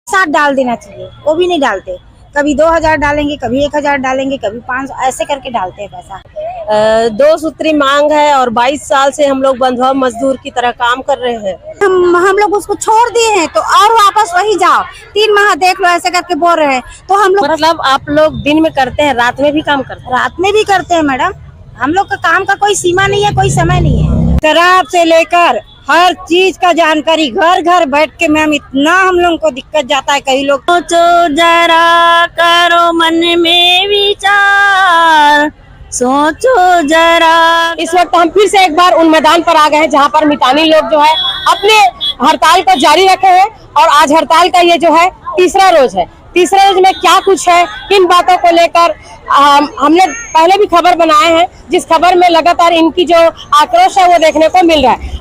साथ डाल देना चाहिए, वो भी नहीं डालते। कभी 2000 डालेंगे, कभी 1000 डालेंगे, कभी 500, ऐसे करके डालते हैं पैसा। 2 सूत्री मांग है और 22 साल से हम लोग बंधुआ मजदूर की तरह काम कर रहे हैं। हम लोग उसको छोड़ दिए हैं तो और वापस वही जाओ, 3 माह देख लो, ऐसे करके बोल रहे हैं। तो हम लोग मतलब आप लोग दिन में करते हैं, रात में भी काम करते हैं? रात में भी करते हैं मैडम। हम लोग का काम का कोई सीमा नहीं है, कोई समय नहीं है। शराब से लेकर हर चीज का जानकारी घर घर बैठ के मैम, इतना हम लोग को दिक्कत जाता है। कई लोग सोचो जरा, करो मन में विचार, सोचो जरा। इस वक्त हम फिर से एक बार उन मैदान पर आ गए हैं जहां पर मितानी लोग जो है अपने हड़ताल को जारी रखे हैं और आज हड़ताल का ये जो है तीसरा रोज है। तीसरे रोज में क्या कुछ है, किन बातों को लेकर हमने पहले भी खबर बनाए हैं, जिस खबर में लगातार इनकी जो आक्रोश है वो देखने को मिल रहा है।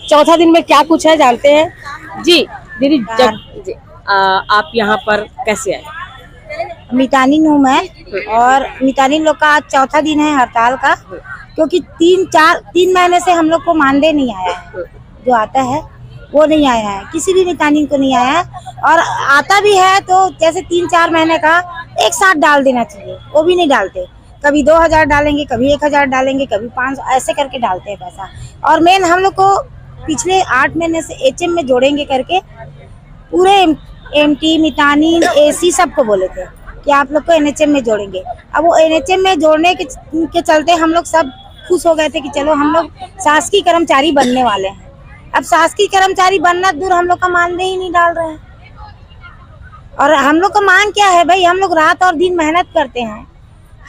चौथा दिन में क्या कुछ है जानते हैं। जी दीदी, जी आप यहाँ पर कैसे आए? मितानी हूँ मैं, और मितानी लोग का आज चौथा दिन है हड़ताल का, क्योंकि 3 महीने से हम लोग को मानदेय नहीं आया है। जो आता है वो नहीं आया है, किसी भी मितानी को नहीं आया है। और आता भी है तो जैसे 3-4 महीने का एक साथ डाल देना चाहिए, वो भी नहीं डालते। कभी 2000 डालेंगे, कभी 1000 डालेंगे, कभी 500, ऐसे करके डालते हैं पैसा। और मेन हम लोग को पिछले 8 महीने से HM में जोड़ेंगे करके पूरे MT, मितानी, AC सबको बोले थे कि आप लोग को NHM में जोड़ेंगे। अब वो NHM में जोड़ने के चलते हम लोग सब खुश हो गए थे कि चलो हम लोग शासकीय कर्मचारी बनने वाले हैं। अब शासकीय कर्मचारी बनना दूर, हम लोग का मानदेय ही नहीं डाल रहे हैं। और हम लोग का मांग क्या है भाई, हम लोग रात और दिन मेहनत करते हैं।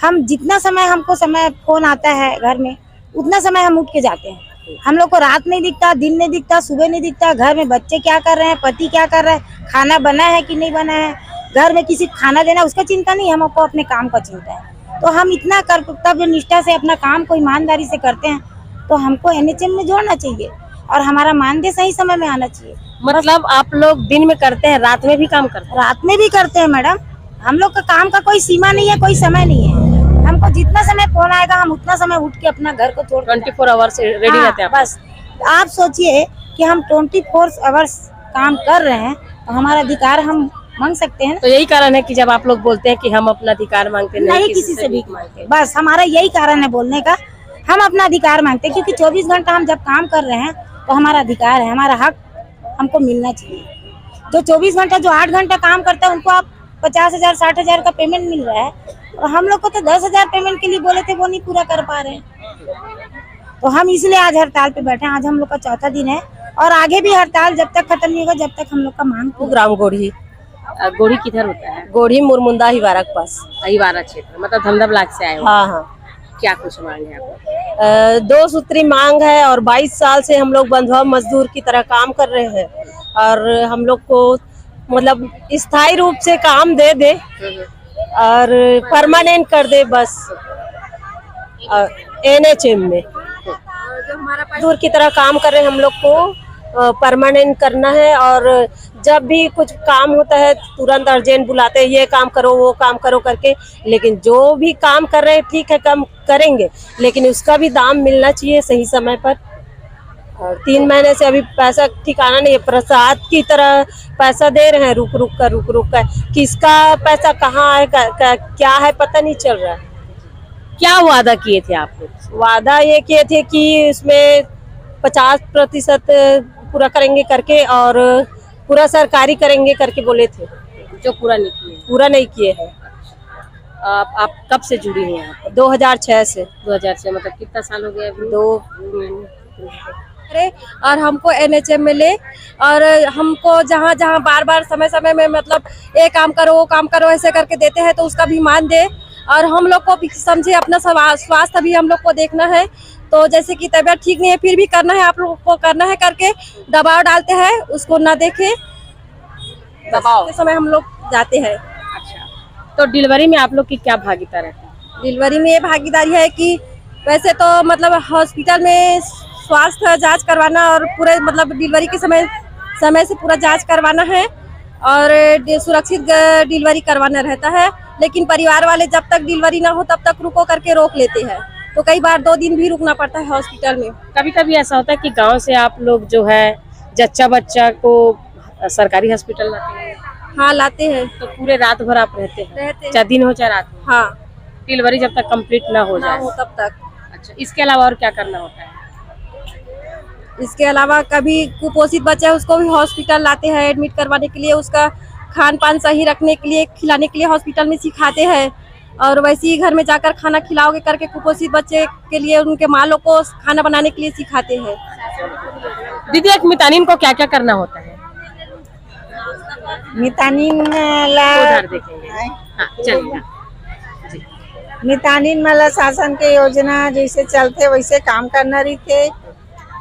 हम जितना समय हमको समय फोन आता है घर में, उतना समय हम उठ के जाते हैं। हम लोग को रात नहीं दिखता, दिन नहीं दिखता, सुबह नहीं दिखता। घर में बच्चे क्या कर रहे हैं, पति क्या कर रहे हैं, खाना बना है कि नहीं बना है, घर में किसी खाना देना उसका चिंता नहीं, हमको अपने काम का चिंता है। तो हम इतना कर्तव्य निष्ठा से अपना काम को ईमानदारी से करते हैं, तो हमको NHM में जोड़ना चाहिए और हमारा मानदेय सही समय में आना चाहिए। मतलब आप लोग दिन में करते हैं, रात में भी काम करते हैं? रात में भी करते हैं मैडम। हम लोग का काम का कोई सीमा नहीं है, कोई समय नहीं है। हमको जितना समय फोन आएगा हम उतना समय उठ के अपना घर को छोड़ 24 आवर्स रेडी रहते हैं? बस आप सोचिए कि हम 24 आवर्स काम कर रहे हैं, तो हमारा अधिकार हम मांग सकते हैं। तो यही कारण है कि जब आप लोग बोलते हैं कि हम अपना अधिकार मांगते नहीं किसी से भीख मांगते, बस हमारा यही कारण है बोलने का। हम अपना अधिकार मांगते हैं, क्योंकि 24 घंटा हम जब काम कर रहे हैं तो हमारा अधिकार है, हमारा हक हमको मिलना चाहिए। जो 24 घंटा, जो 8 घंटा काम करता है, उनको आप 50,000 60,000 का पेमेंट मिल रहा है, और हम लोग को तो 10,000 पेमेंट के लिए बोले थे, वो नहीं पूरा कर पा रहे हैं। तो हम इसलिए आज हड़ताल पे बैठे हैं। आज हम लोग का चौथा दिन है और आगे भी हड़ताल जब तक खत्म नहीं होगा, जब तक हम लोग का मांग। ग्राम गोढ़ी। गोढ़ी किधर होता है? गोढ़ी मुरमुंदा हिवारा के पास, अहिवारा क्षेत्र, मतलब धमधा ब्लॉक से आए हो? हाँ हाँ। क्या कुछ मांग है आपको? 2 सूत्री मांग है और 22 साल से हम लोग बंधुआ मजदूर की तरह काम कर रहे हैं, और हम लोग को मतलब स्थायी रूप से काम दे दे और परमानेंट कर दे बस। NHM में मजदूर की तरह काम कर रहे हैं, हम लोग को परमानेंट करना है। और जब भी कुछ काम होता है तुरंत अर्जेंट बुलाते हैं, ये काम करो वो काम करो करके। लेकिन जो भी काम कर रहे हैं ठीक है, काम करेंगे, लेकिन उसका भी दाम मिलना चाहिए सही समय पर। और 3 महीने से अभी पैसा ठिकाना नहीं है, प्रसाद की तरह पैसा दे रहे हैं, रुक रुक कर। किसका पैसा कहाँ है, क्या है, पता नहीं चल रहा है। क्या वादा किए थे आप लोग? वादा ये किए थे कि उसमें 50% पूरा करेंगे करके, और पूरा सरकारी करेंगे करके बोले थे, जो पूरा नहीं किए? पूरा नहीं किए हैं। आप कब से जुड़ी हैं यहाँ पर? 2006 से। 2006 मतलब कितना साल हो गया अभी? 2 और हमको NHM में ले, और हमको जहाँ जहाँ बार बार समय में मतलब ये काम करो वो काम करो ऐसे करके देते हैं, तो उसका भी मान दे। और हम लोग को भी समझे, अपना स्वास्थ्य भी हम लोग को देखना है। तो जैसे कि तबीयत ठीक नहीं है फिर भी करना है, आप लोगों को करना है करके दबाव डालते हैं, उसको ना देखे दबाव के समय हम लोग जाते हैं। अच्छा, तो डिलीवरी में आप लोग की क्या भागीदारी है? डिलीवरी में ये भागीदारी है कि वैसे तो मतलब हॉस्पिटल में स्वास्थ्य जांच करवाना, और पूरे मतलब डिलीवरी के समय से पूरा जांच करवाना है, और सुरक्षित डिलीवरी करवाना रहता है। लेकिन परिवार वाले जब तक डिलीवरी ना हो तब तक रुको करके रोक लेते हैं, तो कई बार 2 दिन भी रुकना पड़ता है हॉस्पिटल में। कभी कभी ऐसा होता है कि गांव से आप लोग जो है जच्चा बच्चा को सरकारी हॉस्पिटल लाते हैं? हाँ लाते हैं। तो पूरे रात भर आप रहते हैं? रहते हैं। चाहे दिन हो चाहे रात हो, हाँ डिलीवरी जब तक कंप्लीट ना हो ना जाए। हो तब तक। अच्छा, इसके अलावा और क्या करना होता है? इसके अलावा कभी कुपोषित बच्चा है उसको भी हॉस्पिटल लाते हैं एडमिट करवाने के लिए, उसका खान पान सही रखने के लिए, खिलाने के लिए हॉस्पिटल में सिखाते हैं। और वैसे ही घर में जाकर खाना खिलाओगे करके कुपोषित बच्चे के लिए उनके माँ लोग को खाना बनाने के लिए सिखाते हैं। दीदी, एक मितानिन को क्या क्या करना होता है? मितानिन उधर देखेंगे। हाँ, चलिए। मितानिन मला शासन के योजना जैसे चलते वैसे काम करना रही थे।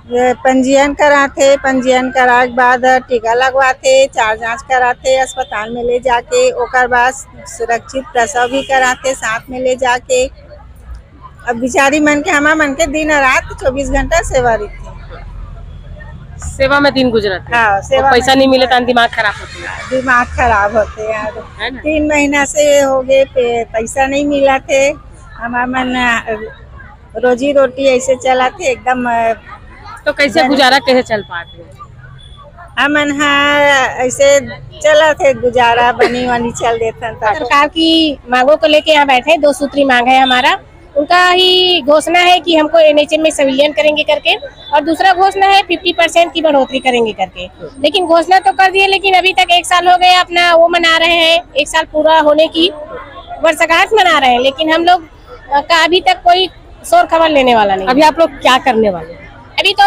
ये पंजीयन कराते, पंजीयन करा के बाद टीका लगवाते, चार जांच कराते, अस्पताल में ले जाके, ओकर बाद सुरक्षित प्रसव भी कराते साथ में ले जाके। अब बिचारी मन के हमा मन के दिन रात 24 घंटा सेवा रही थी। सेवा में दिन गुजरत है। हाँ, सेवा पैसा में नहीं मिले तो दिमाग खराब होता है, दिमाग खराब होते हैं। है ना? 3 महीना से हो गए पैसा नहीं मिला थे। हमारा मन रोजी रोटी ऐसे चला थे एकदम। तो कैसे गुजारा कैसे चल पाते हैं? हमन ऐसे चला थे, गुजारा बनी वानी चल देता था। सरकार की मांगों को लेके यहाँ बैठे हैं। 2 सूत्री मांग है हमारा। उनका ही घोषणा है कि हमको एनएचएम में संविलियन करेंगे करके, और दूसरा घोषणा है 50% की बढ़ोतरी करेंगे करके। लेकिन घोषणा तो कर दिए, लेकिन अभी तक 1 साल हो गए अपना वो मना रहे हैं, 1 साल पूरा होने की वर्षगांठ मना रहे हैं, लेकिन हम लोग का अभी तक कोई शोर खबर लेने वाला नहीं। अभी आप लोग क्या करने वाले हैं? अभी तो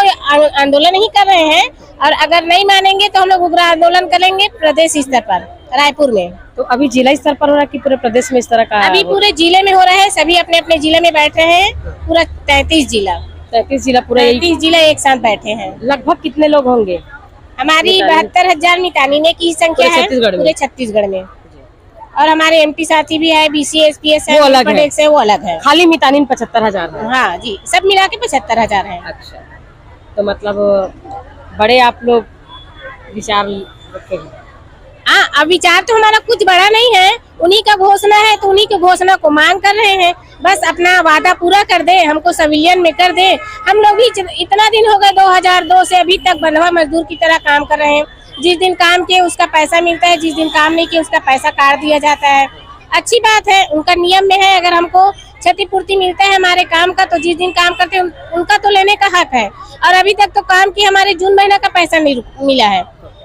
आंदोलन ही कर रहे हैं, और अगर नहीं मानेंगे तो हम लोग उग्र आंदोलन करेंगे प्रदेश स्तर पर, रायपुर में। तो अभी जिला स्तर पर हो रहा है कि पूरे प्रदेश में इस तरह का? अभी पूरे जिले में हो रहा है, सभी अपने अपने जिले में बैठ रहे हैं। पूरा 33 जिला 33 जिला पूरे 33 जिला एक साथ बैठे हैं। लगभग कितने लोग होंगे? हमारी 72,000 मितानिने की संख्या है पूरे छत्तीसगढ़ में। और हमारे एमपी साथी भी है, बीसी एसपीएस है, वो अलग है। से वो अलग है। खाली मितानिन 75,000 है। हाँ जी, सब मिला के 75,000 है। अच्छा, तो मतलब बड़े आप लोग विचार रखे हैं। हाँ, अब विचार तो हमारा कुछ बड़ा नहीं है, उन्हीं का घोषणा है तो उन्हीं के घोषणा को मांग कर रहे हैं। बस अपना वादा पूरा कर दे, हमको सिविलियन में कर दे। हम लोग भी इतना दिन हो गए 2002 से अभी तक बंधुआ मजदूर की तरह काम कर रहे हैं। जिस दिन काम किए उसका पैसा मिलता है, जिस दिन काम नहीं किए उसका पैसा काट दिया जाता है। अच्छी बात है, उनका नियम में है, अगर हमको क्षतिपूर्ति मिलता है हमारे काम का तो जिस दिन काम करते हैं उनका तो लेने का हक है। और अभी तक तो काम की हमारे जून महीना का पैसा नहीं मिला है।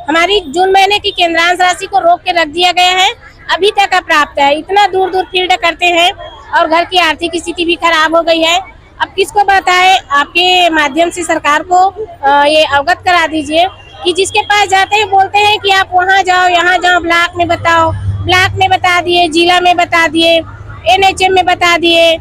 हमारी जून महीने की केंद्रांश राशि को रोक के रख दिया गया है, अभी तक अप्राप्त है। इतना दूर दूर फील्ड करते हैं और घर की आर्थिक स्थिति भी खराब हो गई है। अब किसको बताए, आपके माध्यम से सरकार को ये अवगत करा दीजिए कि जिसके पास जाते हैं बोलते हैं कि आप वहाँ जाओ यहाँ जाओ, ब्लॉक में बताओ, ब्लॉक में बता दिए, जिला में बता दिए, एनएचएम में बता दिए,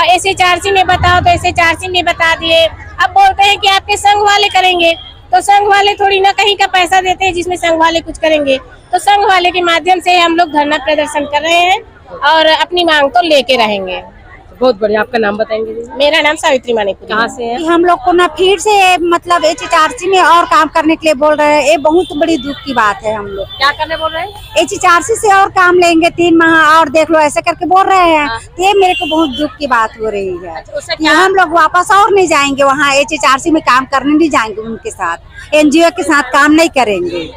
एसएचआरसी में बताओ तो एसएचआरसी में बता दिए। अब बोलते हैं कि आपके संघ वाले करेंगे, तो संघ वाले थोड़ी ना कहीं का पैसा देते हैं जिसमें संघ वाले कुछ करेंगे। तो संघ वाले के माध्यम से हम लोग धरना प्रदर्शन कर रहे हैं और अपनी मांग तो लेके रहेंगे। बहुत बढ़िया। आपका नाम बताएंगे जी? मेरा नाम सावित्री मानिकपुरी। कहाँ से है? हम लोग को ना फिर से मतलब एचआरसी में और काम करने के लिए बोल रहे हैं। ये बहुत बड़ी दुख की बात है। हम लोग क्या करने बोल रहे हैं? एचआरसी से और काम लेंगे 3 माह और देख लो, ऐसे करके बोल रहे हैं। तो ये मेरे को बहुत दुख की बात हो रही है कि हम लोग वापस और नहीं जाएंगे वहाँ, एचआरसी में काम करने नहीं जाएंगे, उनके साथ एनजीओ के साथ काम नहीं करेंगे।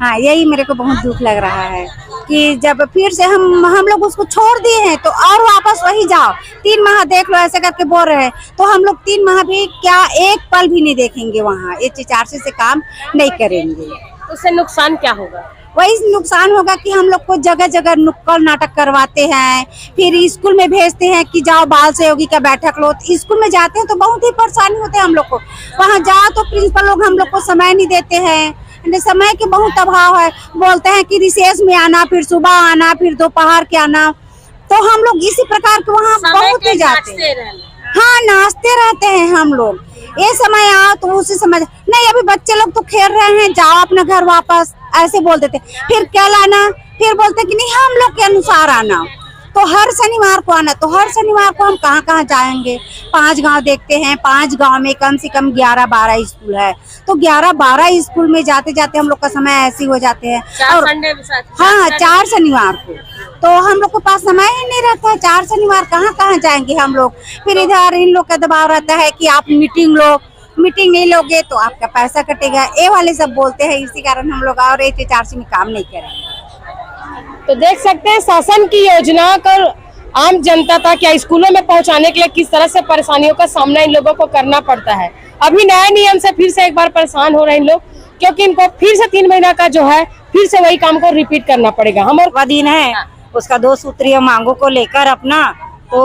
हाँ, यही मेरे को बहुत दुख लग रहा है कि जब फिर से हम लोग उसको छोड़ दिए हैं तो और वापस वही जाओ। 3 माह देख लो, ऐसे करके बोल रहे हैं। तो हम लोग 3 माह भी क्या एक पल भी नहीं देखेंगे वहाँ, एचआरसी से काम नहीं करेंगे। उससे नुकसान क्या होगा? वही नुकसान होगा कि हम लोग को जगह जगह नुक्कड़ नाटक करवाते हैं, फिर स्कूल में भेजते हैं कि जाओ बाल सहयोगी का बैठक लो। तो स्कूल में जाते हैं तो बहुत ही परेशानी होते हैं हम लोग को। वहाँ जाओ तो प्रिंसिपल लोग हम लोग को समय नहीं देते हैं, समय के बहुत अभाव है। बोलते हैं कि रिसेस में आना, फिर सुबह आना, फिर दोपहर के आना। तो हम लोग इसी प्रकार के वहाँ बहुत ही जाते हैं। हाँ, नाचते रहते हैं हम लोग। ये समय आओ तो उसी समय नहीं, अभी बच्चे लोग तो खेल रहे हैं, जाओ अपना घर वापस, ऐसे बोल देते। फिर क्या लाना, फिर बोलते कि नहीं हम लोग के अनुसार आना। तो हर शनिवार को आना, तो हर शनिवार को हम कहाँ कहाँ जाएंगे? 5 गांव देखते हैं, 5 गांव में कम से कम 11-12 स्कूल है। तो 11-12 स्कूल में जाते जाते हम लोग का समय ऐसे हो जाते हैं। और हाँ, 4 शनिवार को तो हम लोग के पास समय ही नहीं रहता है। 4 शनिवार कहाँ कहाँ जाएंगे हम लोग? फिर इधर इन लोग का दबाव रहता है कि आप मीटिंग लो, मीटिंग नहीं लोगे तो आपका पैसा कटेगा, ये वाले सब बोलते हैं। इसी कारण हम लोग और HRC में काम नहीं करेंगे। तो देख सकते हैं शासन की योजना कर आम जनता तक या स्कूलों में पहुंचाने के लिए किस तरह से परेशानियों का सामना इन लोगों को करना पड़ता है। अभी नए नियम से फिर से एक बार परेशान हो रहे हैं इन लोग, क्योंकि इनको फिर से 3 महीना का जो है फिर से वही काम को रिपीट करना पड़ेगा। हम और दिन है उसका 2 सूत्रीय मांगों को लेकर अपना, तो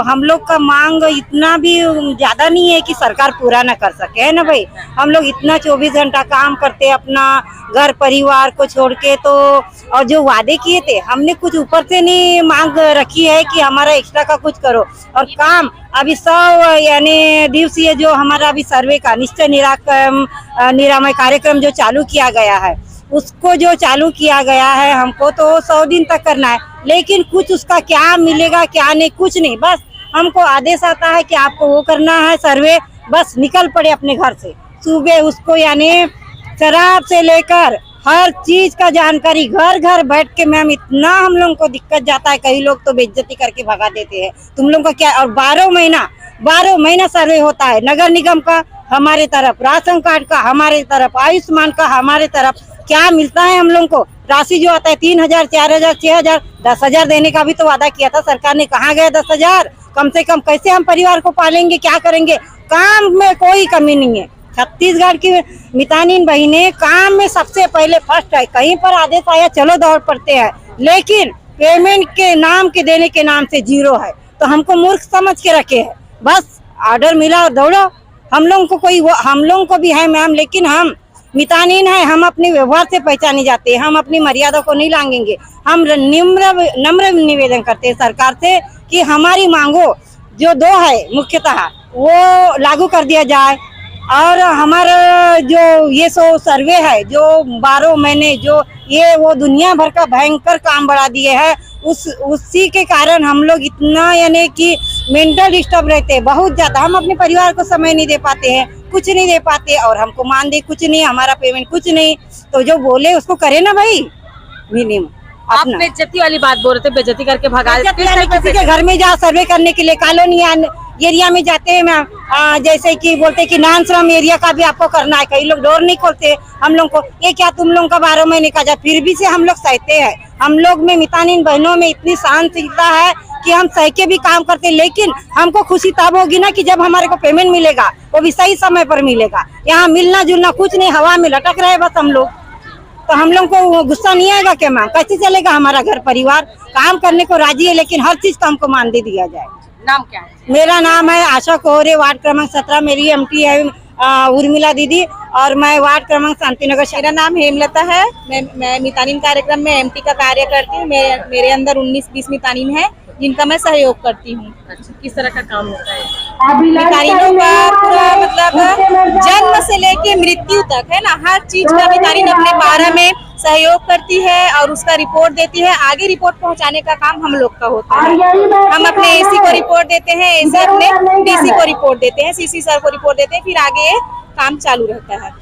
हम लोग का मांग इतना भी ज्यादा नहीं है कि सरकार पूरा ना कर सके, है ना भाई। हम लोग इतना 24 घंटा काम करते अपना घर परिवार को छोड़ के, तो और जो वादे किए थे हमने कुछ ऊपर से नहीं मांग रखी है कि हमारा एक्स्ट्रा का कुछ करो। और काम अभी 100 यानी दिवसीय जो हमारा अभी सर्वे का निश्चय निरामय कार्यक्रम जो चालू किया गया है, उसको जो चालू किया गया है हमको तो 100 दिन तक करना है, लेकिन कुछ उसका क्या मिलेगा क्या नहीं, कुछ नहीं। बस हमको आदेश आता है कि आपको वो करना है सर्वे, बस निकल पड़े अपने घर से सुबह। उसको यानी शराब से लेकर हर चीज का जानकारी घर घर बैठ के मैम इतना हम लोगों को दिक्कत जाता है। कई लोग तो बेइज्जती करके भगा देते हैं, तुम लोग का क्या। और 12 महीना सर्वे होता है, नगर निगम का हमारे तरफ, राशन कार्ड का हमारे तरफ, आयुष्मान का हमारे तरफ। क्या मिलता है हम लोगों को? राशि जो आता है 3000, 4000, 6000, 10,000 देने का भी तो वादा किया था सरकार ने। कहाँ गया 10,000? कम से कम कैसे हम परिवार को पालेंगे, क्या करेंगे? काम में कोई कमी नहीं है। छत्तीसगढ़ की मितानिन बहनें काम में सबसे पहले फर्स्ट है। कहीं पर आदेश आया चलो दौड़ पड़ते हैं, लेकिन पेमेंट के नाम के देने के नाम से 0 है। तो हमको मूर्ख समझ के रखे है, बस ऑर्डर मिला और दौड़ो। हम लोगों को कोई हम लोगों को भी है मैम, लेकिन हम मितानिन है, हम अपने व्यवहार से पहचाने जाते हैं, हम अपनी मर्यादा को नहीं लांघेंगे। हम नम्र निवेदन करते हैं सरकार से कि हमारी मांगों जो 2 है मुख्यतः वो लागू कर दिया जाए। और हमारा जो ये सर्वे है जो 12 महीने जो ये वो दुनिया भर का भयंकर काम बढ़ा दिए है, उसी के कारण हम लोग इतना यानी कि मेंटल डिस्टर्ब रहते हैं बहुत ज्यादा। हम अपने परिवार को समय नहीं दे पाते हैं, कुछ नहीं दे पाते, और हमको मान दे कुछ नहीं, हमारा पेमेंट कुछ नहीं। तो जो बोले उसको करे ना भाई मिनिमम। आप बेइज्जती वाली बात बोल रहे थे, बेइज्जती करके भगा देते हैं। किसी के घर में जा सर्वे करने के लिए कॉलोनी एरिया में जाते हैं मैम, जैसे कि बोलते हैं कि नॉन श्रम एरिया का भी आपको करना है। कई लोग डोर नहीं खोलते हम लोग को, ये क्या तुम लोगों का 12 महीने का जा, फिर भी से हम लोग सहते हैं। हम लोग में मितानिन बहनों में इतनी सहनशीलता है कि हम सह के भी काम करते हैं, लेकिन हमको खुशी तब होगी ना कि जब हमारे को पेमेंट मिलेगा, वो भी सही समय पर मिलेगा। यहाँ मिलना जुलना कुछ नहीं, हवा में लटक रहे बस हम लोग। तो हम लोग को गुस्सा नहीं आएगा क्या मैम? कैसे चलेगा हमारा घर परिवार? काम करने को राजी है, लेकिन हर चीज का हमको मान दे दिया जाए। नाम क्या है? मेरा नाम है आशा कोहरे, वार्ड क्रमांक 17। मेरी MT है उर्मिला दीदी, और मैं वार्ड क्रमांक शांतिनगर। मेरा नाम हेमलता है। मैं मितानिन कार्यक्रम में MT का कार्य करती हूँ। मेरे अंदर 19-20 मितानिन है जिनका मैं सहयोग करती हूँ। अच्छा, किस तरह का काम होता है? मितानिनों का पूरा मतलब जन्म से लेके मृत्यु तक है ना, हर चीज का मितानिन अपने बारे में सहयोग करती है और उसका रिपोर्ट देती है। आगे रिपोर्ट पहुंचाने का काम हम लोग का होता है। हम अपने AC को रिपोर्ट देते हैं, AC अपने DC को रिपोर्ट देते हैं, CC सर को रिपोर्ट देते हैं, फिर आगे ये काम चालू रहता है।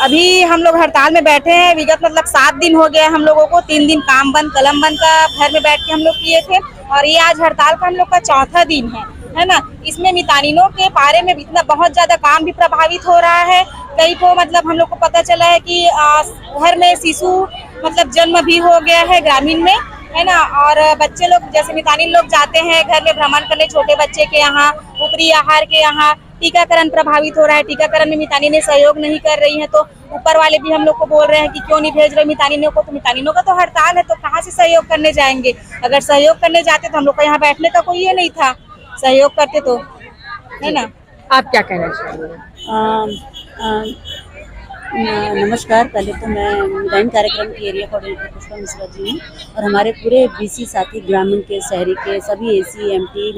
अभी हम लोग हड़ताल में बैठे हैं। विगत मतलब 7 दिन हो गया हम लोगों को। 3 दिन काम बंद कलम बंद का घर में बैठ के हम लोग किए थे, और ये आज हड़ताल का हम लोग का 4था दिन है ना। इसमें मितानिनों के बारे में इतना बहुत ज्यादा काम भी प्रभावित हो रहा है। कई को मतलब हम लोग को पता चला है कि घर में शिशु मतलब जन्म भी हो गया है ग्रामीण में, है ना। और बच्चे लोग जैसे मितानिन लोग जाते हैं घर में भ्रमण करने, छोटे बच्चे के यहाँ, ऊपरी आहार के यहाँ। टीकाकरण प्रभावित हो रहा है, टीकाकरण में मितानिनें सहयोग नहीं कर रही हैं, तो ऊपर वाले भी हम लोग को बोल रहे हैं कि क्यों नहीं भेज रहे मितानिनों को। तो मितानिनों का तो हड़ताल है, तो कहाँ से सहयोग करने जाएंगे? अगर सहयोग करने जाते तो हम लोग को यहाँ बैठने का कोई ये नहीं था, सहयोग करते तो, है ना। आप क्या कहना चाहिए? नमस्कार। पहले तो मैं मितानिन कार्यक्रम की एरिया कोऑर्डिनेटर पुष्पा मिश्रा जी हूँ, और हमारे पूरे BC साथी ग्रामीण के, शहरी के सभी AC MT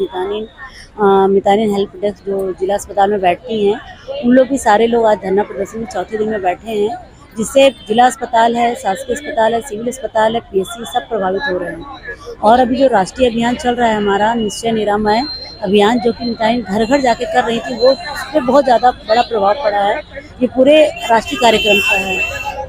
मितानिन हेल्प डेस्क जो जिला अस्पताल में बैठती हैं, उन लोग भी सारे लोग आज धरना प्रदर्शन में 4थे दिन में बैठे हैं, जिससे जिला अस्पताल है, शासकीय अस्पताल है, सिविल अस्पताल है, PSC सब प्रभावित हो रहे हैं। और अभी जो राष्ट्रीय अभियान चल रहा है हमारा निश्चय निरामय अभियान, जो कि मितानिन घर घर जाके कर रही थी, वो उस पर बहुत ज़्यादा बड़ा प्रभाव पड़ा है। ये पूरे राष्ट्रीय कार्यक्रम का है,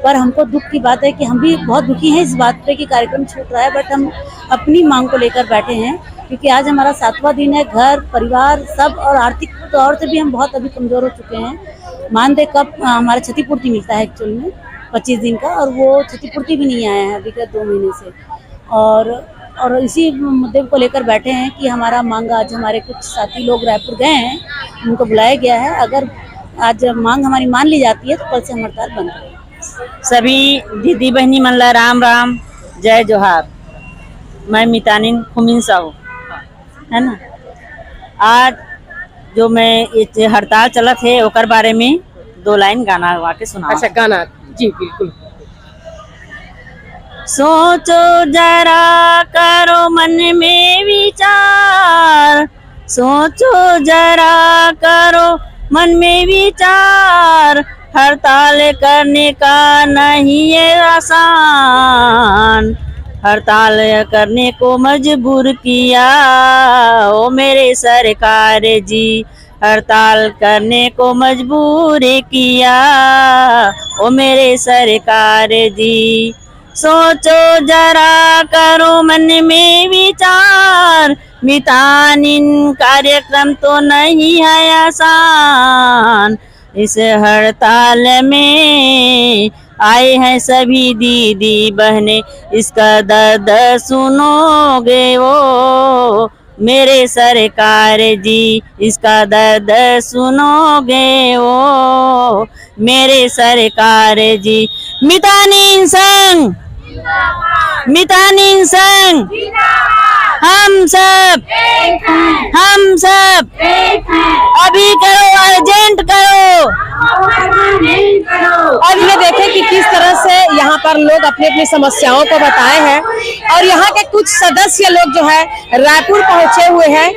पर हमको दुख की बात है कि हम भी बहुत दुखी हैं इस बात पे कि कार्यक्रम छूट रहा है, बट हम अपनी मांग को लेकर बैठे हैं क्योंकि आज हमारा 7वां दिन है। घर परिवार सब और आर्थिक तौर से भी हम बहुत अभी कमजोर हो चुके हैं। मानदेय कब हमारा क्षतिपूर्ति मिलता है एक्चुअल में 25 दिन का, और वो क्षतिपूर्ति भी नहीं आया है अभी का 2 महीने से। और इसी मुद्दे को लेकर बैठे हैं कि हमारा मांग, आज हमारे कुछ साथी लोग रायपुर गए हैं, उनको बुलाया गया है। अगर आज मांग हमारी मान ली जाती है तो कल से हम हड़ताल बंद करेंगे। सभी दीदी बहनी मन ला राम राम, जय जोहार। मैं मितानिन खुमिन साहू, है ना। आज जो मैं ये हड़ताल चलत है ओकर बारे में 2 लाइन गाना गा के सुना। अच्छा गाना, जी बिल्कुल। सोचो जरा करो मन में विचार, सोचो जरा करो मन में विचार, हड़ताल करने का नहीं है आसान, हड़ताल करने को मजबूर किया ओ मेरे सरकार जी, हड़ताल करने को मजबूर किया ओ मेरे सरकार जी। सोचो जरा करो मन में विचार, मितानिन कार्यक्रम तो नहीं है आसान, इस हड़ताल में आए हैं सभी दीदी बहने, इसका दर्द सुनोगे वो मेरे सरकार जी, इसका दर्द सुनोगे वो मेरे सरकार जी। मितानिन संग, मितानिन संग, हम सब अभी करो, अर्जेंट करो। अब ये देखें कि किस तरह से यहाँ पर लोग अपनी अपनी समस्याओं को बताए हैं, और यहाँ के कुछ सदस्य लोग जो है रायपुर पहुंचे हुए हैं।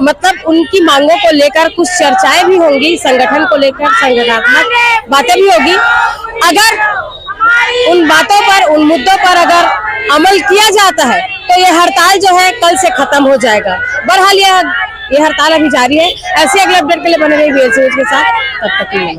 मतलब उनकी मांगों को लेकर कुछ चर्चाएं भी होंगी, संगठन को लेकर संगठनात्मक बातें भी होगी। अगर उन बातों पर, उन मुद्दों पर अगर अमल किया जाता है तो ये हड़ताल जो है कल से खत्म हो जाएगा। बहरहाल ये हड़ताल अभी जारी है। ऐसे अगले अपडेट के लिए बने रहिए VLC न्यूज़ के साथ, तब तक के लिए।